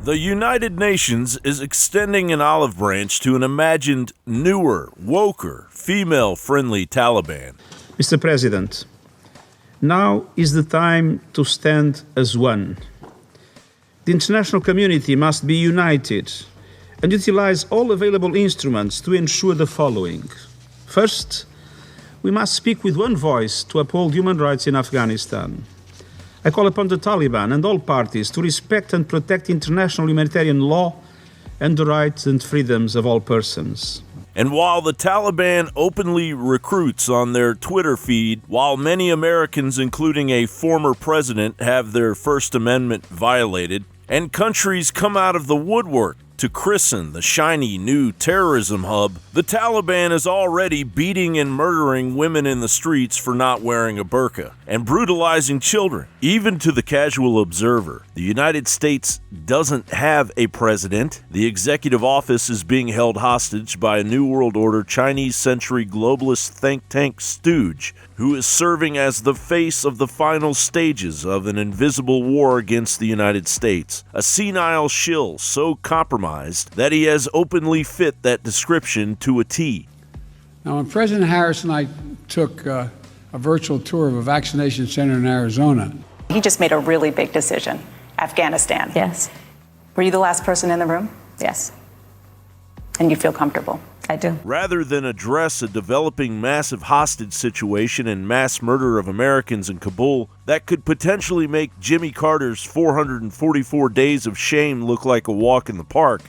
The United Nations is extending an olive branch to an imagined newer, woker, female-friendly Taliban. Mr. President, now is the time to stand as one. The international community must be united and utilize all available instruments to ensure the following. First, we must speak with one voice to uphold human rights in Afghanistan. I call upon the Taliban and all parties to respect and protect international humanitarian law and the rights and freedoms of all persons. And while the Taliban openly recruits on their Twitter feed, while many Americans, including a former president, have their First Amendment violated, and countries come out of the woodwork to christen the shiny new terrorism hub, the Taliban is already beating and murdering women in the streets for not wearing a burka and brutalizing children. Even to the casual observer, the United States doesn't have a president. The executive office is being held hostage by a New World Order Chinese-century globalist think tank stooge who is serving as the face of the final stages of an invisible war against the United States. A senile shill so compromised that he has openly fit that description to a T. Now, when President Harris and I took a virtual tour of a vaccination center in Arizona, he just made a really big decision. Afghanistan. Yes. Were you the last person in the room? Yes. And you feel comfortable? I do. Rather than address a developing massive hostage situation and mass murder of Americans in Kabul that could potentially make Jimmy Carter's 444 days of shame look like a walk in the park,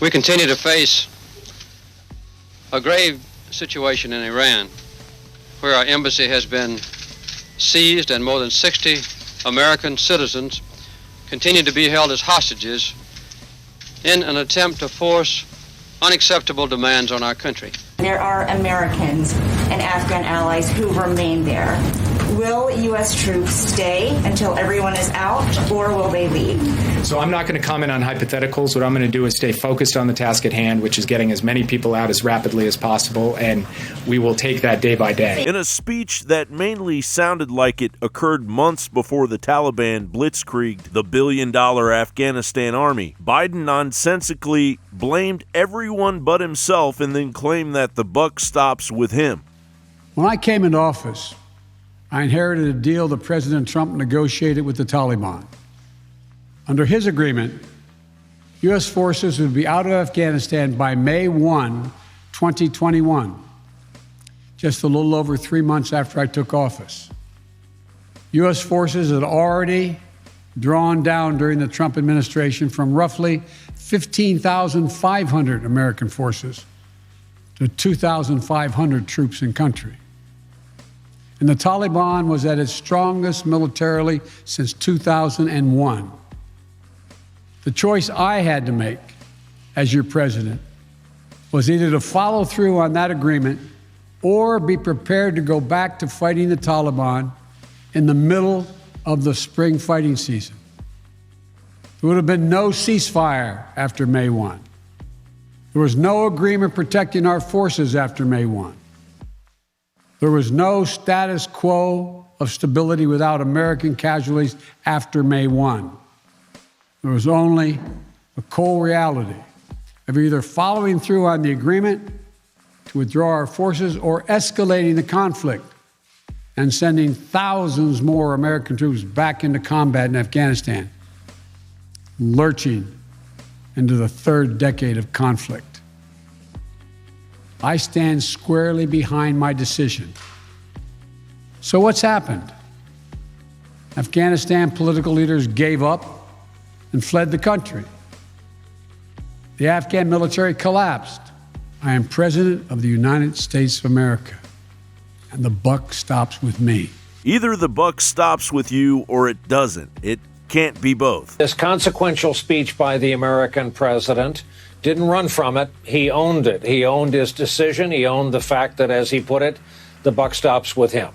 we continue to face a grave situation in Iran, where our embassy has been seized and more than 60 American citizens continue to be held as hostages in an attempt to force unacceptable demands on our country. There are Americans and Afghan allies who remain there. Will U.S. troops stay until everyone is out, or will they leave? So I'm not going to comment on hypotheticals. What I'm going to do is stay focused on the task at hand, which is getting as many people out as rapidly as possible, and we will take that day by day. In a speech that mainly sounded like it occurred months before the Taliban blitzkrieged the billion-dollar Afghanistan army, Biden nonsensically blamed everyone but himself and then claimed that the buck stops with him. when I came into office, I inherited a deal that President Trump negotiated with the Taliban. Under his agreement, U.S. forces would be out of Afghanistan by May 1, 2021, just a little over 3 months after I took office. U.S. forces had already drawn down during the Trump administration from roughly 15,500 American forces to 2,500 troops in country. And the Taliban was at its strongest militarily since 2001. The choice I had to make as your president was either to follow through on that agreement or be prepared to go back to fighting the Taliban in the middle of the spring fighting season. There would have been no ceasefire after May 1. There was no agreement protecting our forces after May 1. There was no status quo of stability without American casualties after May 1. There was only the cold reality of either following through on the agreement to withdraw our forces or escalating the conflict and sending thousands more American troops back into combat in Afghanistan, lurching into the third decade of conflict. I stand squarely behind my decision. So what's happened? Afghanistan political leaders gave up and fled the country. The Afghan military collapsed. I am President of the United States of America, and the buck stops with me. Either the buck stops with you or it doesn't. It can't be both. This consequential speech by the American president didn't run from it. He owned it. He owned his decision. He owned the fact that, as he put it, the buck stops with him.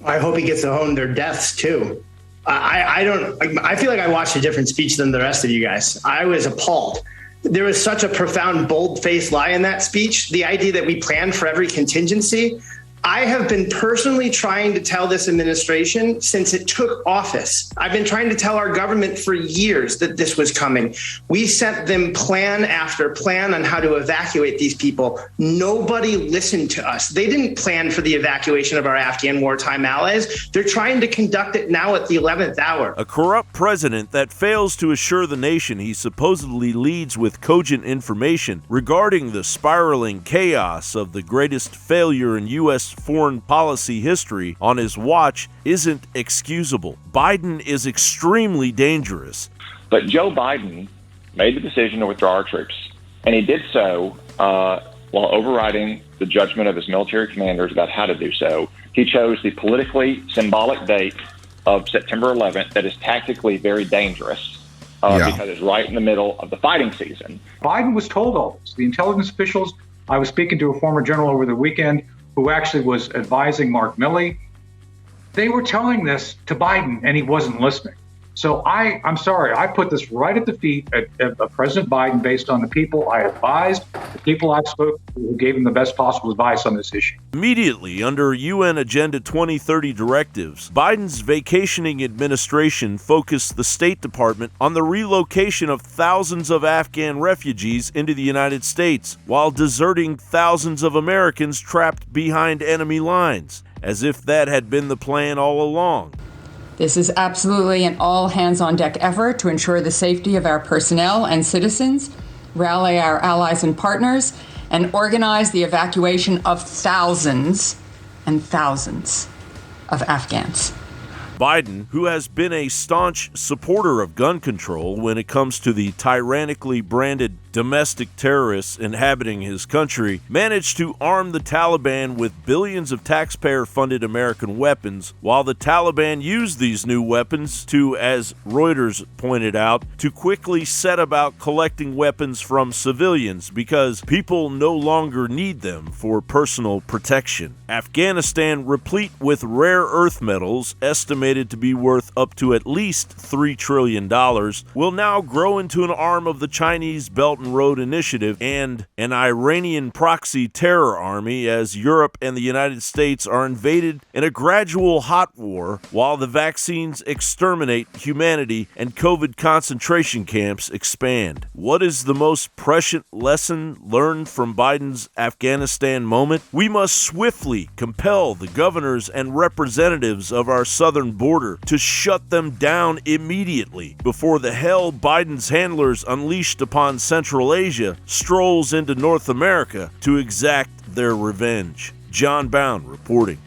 I hope he gets to own their deaths, too. I feel like I watched a different speech than the rest of you guys. I was appalled. There was such a profound, bold-faced lie in that speech. The idea that we planned for every contingency, I have been personally trying to tell this administration since it took office. I've been trying to tell our government for years that this was coming. We sent them plan after plan on how to evacuate these people. Nobody listened to us. They didn't plan for the evacuation of our Afghan wartime allies. They're trying to conduct it now at the 11th hour. A corrupt president that fails to assure the nation he supposedly leads with cogent information regarding the spiraling chaos of the greatest failure in U.S. foreign policy history on his watch isn't excusable. Biden is extremely dangerous. But Joe Biden made the decision to withdraw our troops, and he did so while overriding the judgment of his military commanders about how to do so. He chose the politically symbolic date of September 11th that is tactically very dangerous because it's right in the middle of the fighting season. Biden was told all this. The intelligence officials, I was speaking to a former general over the weekend who actually was advising Mark Milley. They were telling this to Biden, and he wasn't listening. So I'm sorry, I put this right at the feet of President Biden based on the people I advised, the people I spoke to who gave him the best possible advice on this issue. Immediately under UN Agenda 2030 directives, Biden's vacationing administration focused the State Department on the relocation of thousands of Afghan refugees into the United States, while deserting thousands of Americans trapped behind enemy lines, as if that had been the plan all along. This is absolutely an all-hands-on-deck effort to ensure the safety of our personnel and citizens, rally our allies and partners, and organize the evacuation of thousands and thousands of Afghans. Biden, who has been a staunch supporter of gun control when it comes to the tyrannically branded domestic terrorists inhabiting his country, managed to arm the Taliban with billions of taxpayer-funded American weapons, while the Taliban used these new weapons to, as Reuters pointed out, to quickly set about collecting weapons from civilians because people no longer need them for personal protection. Afghanistan, replete with rare earth metals estimated to be worth up to at least $3 trillion, will now grow into an arm of the Chinese Belt and Road Initiative and an Iranian proxy terror army as Europe and the United States are invaded in a gradual hot war while the vaccines exterminate humanity and COVID concentration camps expand. What is the most prescient lesson learned from Biden's Afghanistan moment? We must swiftly compel the governors and representatives of our southern border to shut them down immediately before the hell Biden's handlers unleashed upon Central Asia strolls into North America to exact their revenge. John Bound reporting.